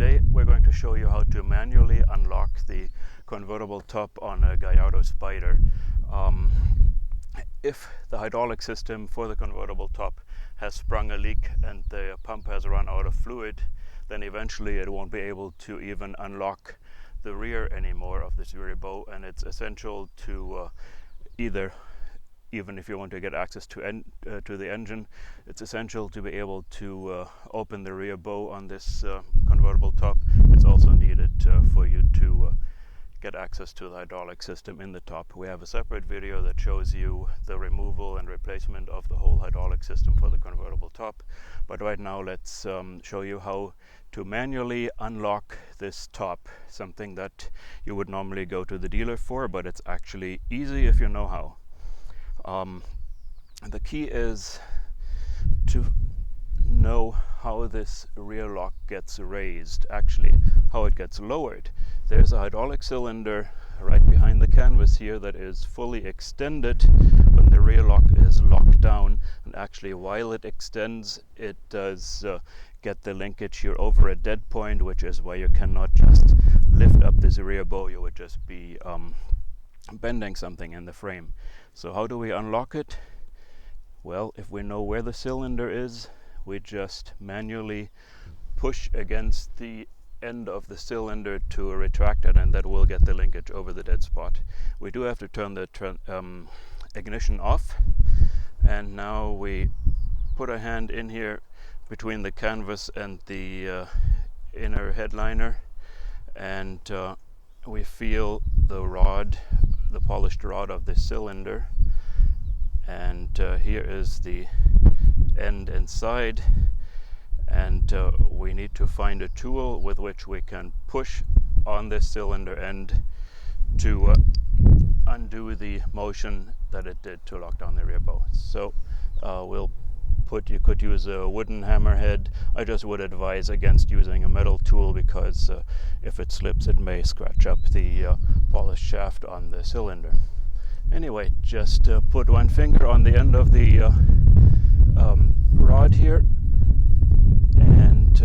Today we're going to show you how to manually unlock the convertible top on a Gallardo Spyder. If the hydraulic system for the convertible top has sprung a leak and the pump has run out of fluid, then eventually it won't be able to even unlock the rear anymore of this rear bow, and it's essential to even if you want to get access to the engine, it's essential to be able to open the rear bow on this convertible top. It's also needed for you to get access to the hydraulic system in the top. We have a separate video that shows you the removal and replacement of the whole hydraulic system for the convertible top. But right now let's show you how to manually unlock this top, something that you would normally go to the dealer for, but it's actually easy if you know how. The key is to know how this rear lock gets raised, actually how it gets lowered. There's a hydraulic cylinder right behind the canvas here that is fully extended when the rear lock is locked down, and actually while it extends it does get the linkage here over a dead point, which is why you cannot just lift up this rear bow. You would just be bending something in the frame. So how do we unlock it? Well, if we know where the cylinder is, we just manually push against the end of the cylinder to retract it, and that will get the linkage over the dead spot. We do have to turn the ignition off, and now we put a hand in here between the canvas and the inner headliner, and we feel the rod, the polished rod of the cylinder, and here is the end inside, and we need to find a tool with which we can push on this cylinder end to undo the motion that it did to lock down the rear bow. So you could use a wooden hammerhead. I just would advise against using a metal tool, because if it slips it may scratch up the polished shaft on the cylinder. Anyway, just put one finger on the end of the rod here and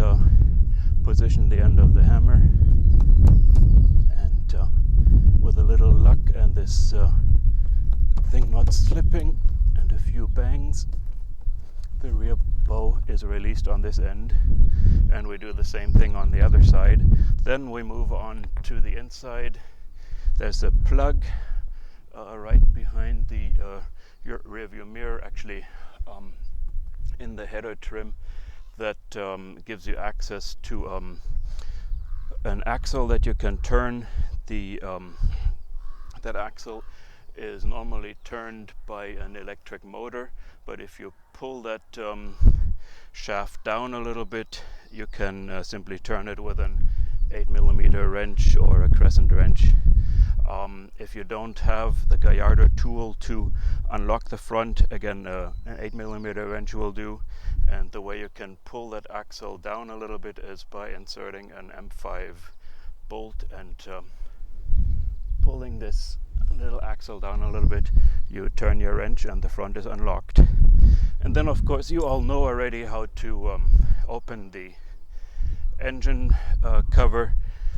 position the end of the hammer, and with a little luck and this thing not slipping and a few bangs, the rear bow is released on this end, and we do the same thing on the other side. Then we move on to the inside. There's a plug right behind the rear view mirror, actually in the header trim, that gives you access to an axle that you can turn. That axle is normally turned by an electric motor, but if you pull that shaft down a little bit, you can simply turn it with an 8mm wrench or a crescent wrench. If you don't have the Gallardo tool to unlock the front, again an 8mm wrench will do, and the way you can pull that axle down a little bit is by inserting an M5 bolt and pulling this little axle down a little bit. You turn your wrench and the front is unlocked. And then of course you all know already how to open the engine cover.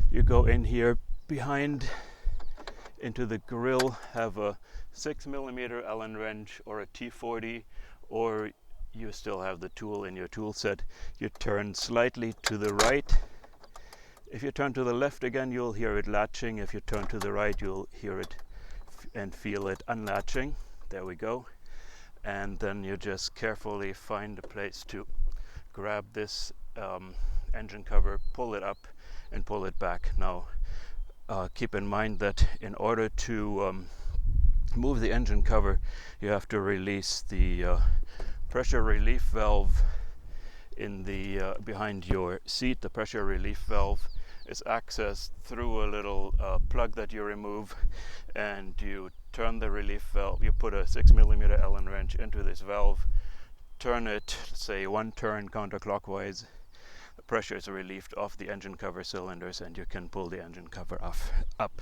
You go in here behind into the grill, have a 6mm Allen wrench or a T40, or you still have the tool in your tool set. You turn slightly to the right. If you turn to the left again, you'll hear it latching. If you turn to the right, you'll hear it and feel it unlatching. There we go. And then you just carefully find a place to grab this engine cover, pull it up and pull it back. Now keep in mind that in order to move the engine cover, you have to release the pressure relief valve in the behind your seat. The pressure relief valve is accessed through a little plug that you remove, and you turn the relief valve. You put a 6mm Allen wrench into this valve, turn it, say 1 turn counterclockwise. The pressure is relieved off the engine cover cylinders, and you can pull the engine cover up.